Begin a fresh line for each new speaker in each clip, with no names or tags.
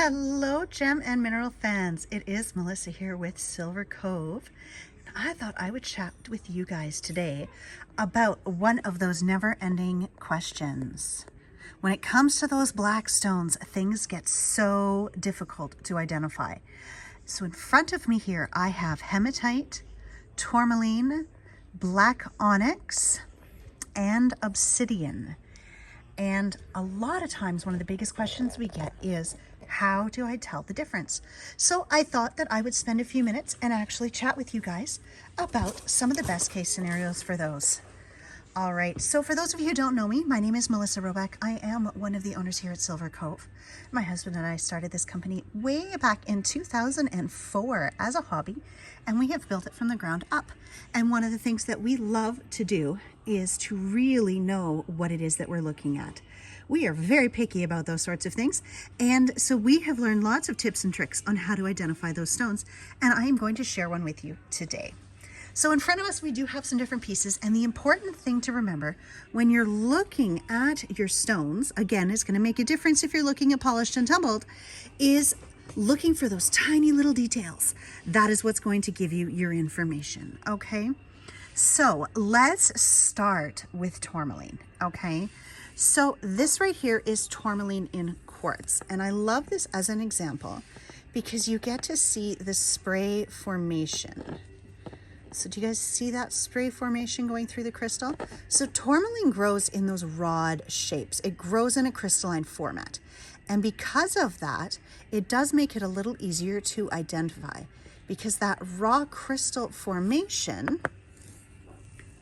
Hello, gem and mineral fans. It is Melissa here with Silver Cove. I thought I would chat with you guys today about one of those never-ending questions. When it comes to those black stones, things get so difficult to identify. So in front of me here, I have hematite, tourmaline, black onyx, and obsidian. And a lot of times, one of the biggest questions we get is, how do I tell the difference? So I thought that I would spend a few minutes and actually chat with you guys about some of the best case scenarios for those. All right, so for those of you who don't know me, my name is Melissa Roback. I am one of the owners here at Silver Cove. My husband and I started this company way back in 2004 as a hobby, and we have built it from the ground up. And one of the things that we love to do is to really know what it is that we're looking at. We are very picky about those sorts of things, and so we have learned lots of tips and tricks on how to identify those stones, and I am going to share one with you today. So in front of us, we do have some different pieces, and the important thing to remember when you're looking at your stones, again, it's going to make a difference if you're looking at polished and tumbled, is looking for those tiny little details. That is what's going to give you your information, okay? So let's start with tourmaline, okay? So this right here is tourmaline in quartz, and I love this as an example because you get to see the spray formation. So do you guys see that spray formation going through the crystal? So tourmaline grows in those rod shapes. It grows in a crystalline format. And because of that, it does make it a little easier to identify because that raw crystal formation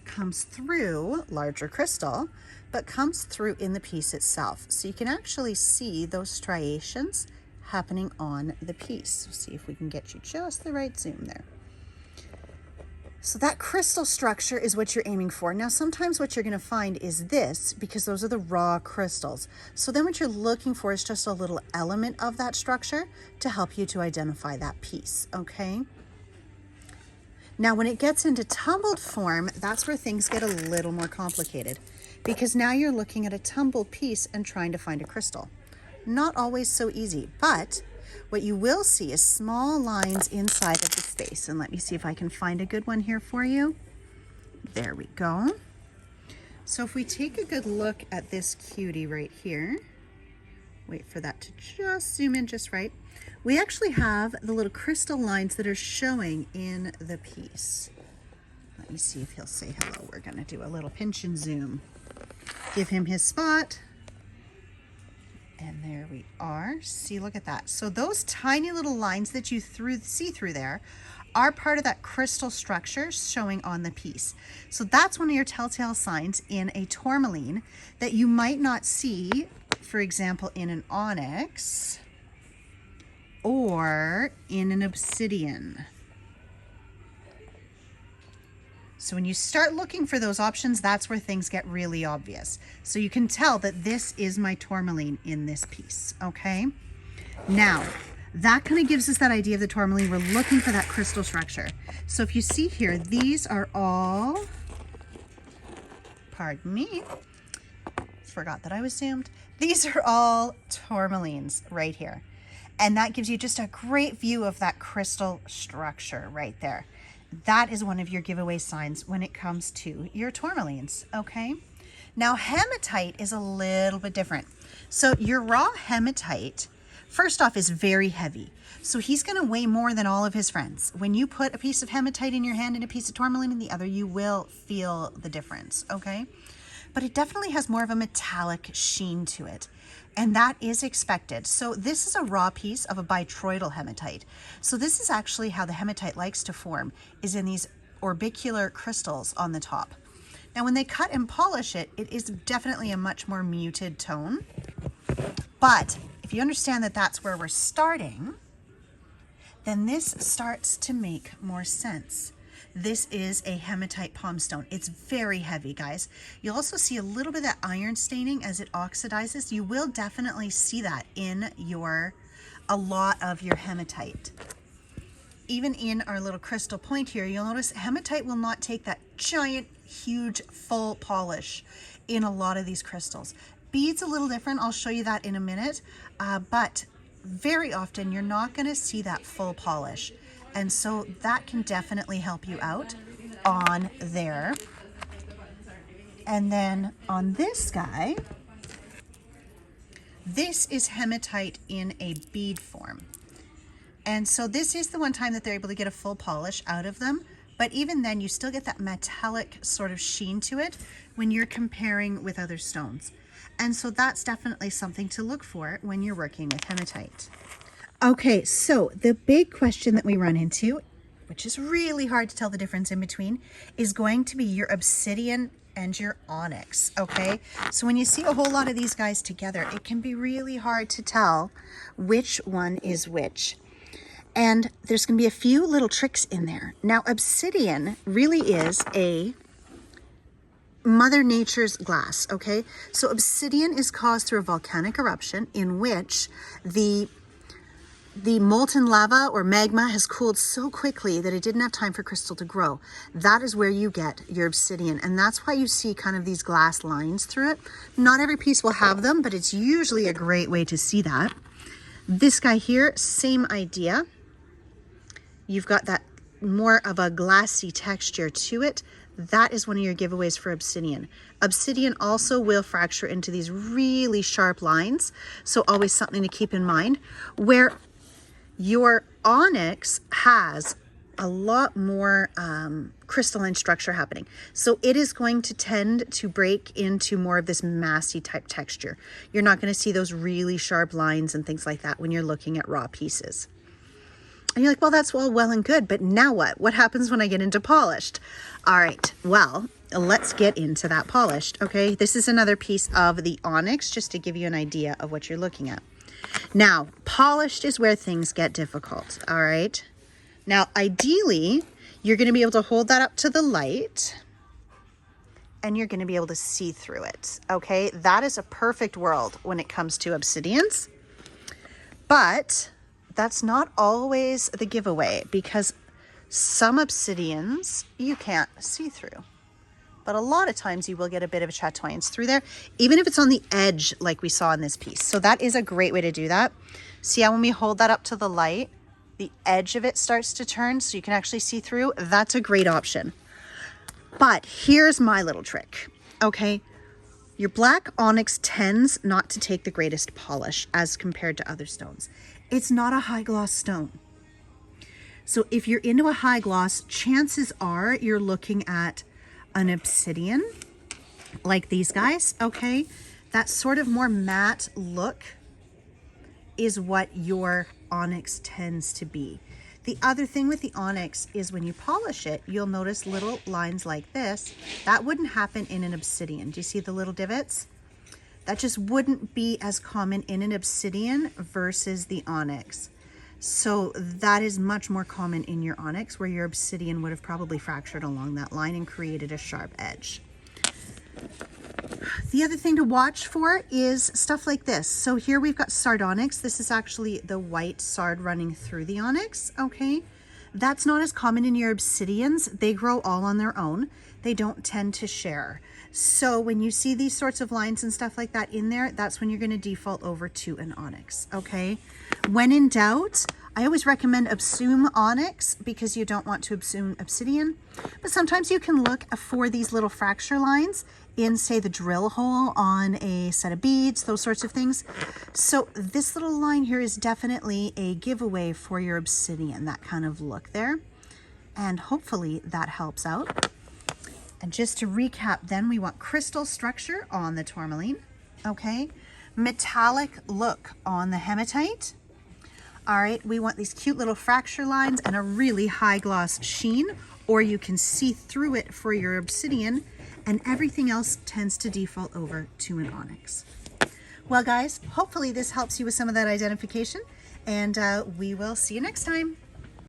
comes through larger crystal, but comes through in the piece itself. So you can actually see those striations happening on the piece. See if we can get you just the right zoom there. So that crystal structure is what you're aiming for. Now, sometimes what you're going to find is this, because those are the raw crystals. So then what you're looking for is just a little element of that structure to help you to identify that piece, okay? Now, when it gets into tumbled form, that's where things get a little more complicated, because now you're looking at a tumbled piece and trying to find a crystal. Not always so easy, but what you will see is small lines inside of the space. And let me see if I can find a good one here for you. There we go. So if we take a good look at this cutie right here, wait for that to just zoom in just right. We actually have the little crystal lines that are showing in the piece. Let me see if he'll say hello. We're going to do a little pinch and zoom. Give him his spot. And there we are. See, look at that. So those tiny little lines that you see through there are part of that crystal structure showing on the piece. So that's one of your telltale signs in a tourmaline that you might not see, for example, in an onyx or in an obsidian. So when you start looking for those options, that's where things get really obvious. So you can tell that this is my tourmaline in this piece, okay? Now, that kind of gives us that idea of the tourmaline. We're looking for that crystal structure. So if you see here, these are all, pardon me, forgot that I was zoomed. These are all tourmalines right here. And that gives you just a great view of that crystal structure right there. That is one of your giveaway signs when it comes to your tourmalines, okay? Now, hematite is a little bit different. So your raw hematite, first off, is very heavy. So he's going to weigh more than all of his friends. When you put a piece of hematite in your hand and a piece of tourmaline in the other, you will feel the difference, okay? But it definitely has more of a metallic sheen to it. And that is expected. So this is a raw piece of a bitroidal hematite. So this is actually how the hematite likes to form, is in these orbicular crystals on the top. Now when they cut and polish it, it is definitely a much more muted tone. But if you understand that that's where we're starting, then this starts to make more sense. This is a hematite palm stone. It's very heavy, guys. You'll also see a little bit of that iron staining as it oxidizes. You will definitely see that in a lot of your hematite. Even in our little crystal point here, you'll notice hematite will not take that giant, huge, full polish in a lot of these crystals. Beads a little different. I'll show you that in a minute. But very often you're not going to see that full polish. And so that can definitely help you out on there. And then on this guy, this is hematite in a bead form. And so this is the one time that they're able to get a full polish out of them. But even then, you still get that metallic sort of sheen to it when you're comparing with other stones. And so that's definitely something to look for when you're working with hematite. Okay, so the big question that we run into, which is really hard to tell the difference in between, is going to be your obsidian and your onyx, okay? So when you see a whole lot of these guys together, it can be really hard to tell which one is which. And there's going to be a few little tricks in there. Now, obsidian really is a Mother Nature's glass, okay? So obsidian is caused through a volcanic eruption in which the molten lava or magma has cooled so quickly that it didn't have time for crystal to grow. That is where you get your obsidian. And that's why you see kind of these glass lines through it. Not every piece will have them, but it's usually a great way to see that. This guy here, same idea. You've got that more of a glassy texture to it. That is one of your giveaways for obsidian. Obsidian also will fracture into these really sharp lines. So always something to keep in mind. Where your onyx has a lot more crystalline structure happening. So it is going to tend to break into more of this massy type texture. You're not going to see those really sharp lines and things like that when you're looking at raw pieces. And you're like, well, that's all well and good, but now what? What happens when I get into polished? All right, well, let's get into that polished, okay? This is another piece of the onyx, just to give you an idea of what you're looking at. Now, polished is where things get difficult, all right? Now, ideally, you're going to be able to hold that up to the light, and you're going to be able to see through it, okay? That is a perfect world when it comes to obsidians, but that's not always the giveaway, because some obsidians you can't see through. But a lot of times you will get a bit of a chatoyance through there, even if it's on the edge like we saw in this piece. So that is a great way to do that. See how when we hold that up to the light, the edge of it starts to turn so you can actually see through? That's a great option. But here's my little trick, okay? Your black onyx tends not to take the greatest polish as compared to other stones. It's not a high gloss stone. So if you're into a high gloss, chances are you're looking at an obsidian like these guys, okay? That sort of more matte look is what your onyx tends to be. The other thing with the onyx is when you polish it, you'll notice little lines like this. That wouldn't happen in an obsidian. Do you see the little divots? That just wouldn't be as common in an obsidian versus the onyx. So that is much more common in your onyx, where your obsidian would have probably fractured along that line and created a sharp edge. The other thing to watch for is stuff like this. So here we've got sardonyx. This is actually the white sard running through the onyx, okay? That's not as common in your obsidians. They grow all on their own. They don't tend to share. So when you see these sorts of lines and stuff like that in there, that's when you're going to default over to an onyx, okay? When in doubt, I always recommend assume onyx because you don't want to assume obsidian. But sometimes you can look for these little fracture lines in, say, the drill hole on a set of beads, those sorts of things. So this little line here is definitely a giveaway for your obsidian, that kind of look there. And hopefully that helps out. And just to recap then, we want crystal structure on the tourmaline, okay? Metallic look on the hematite. All right, we want these cute little fracture lines and a really high gloss sheen, or you can see through it for your obsidian, and everything else tends to default over to an onyx. Well, guys, hopefully this helps you with some of that identification, and we will see you next time.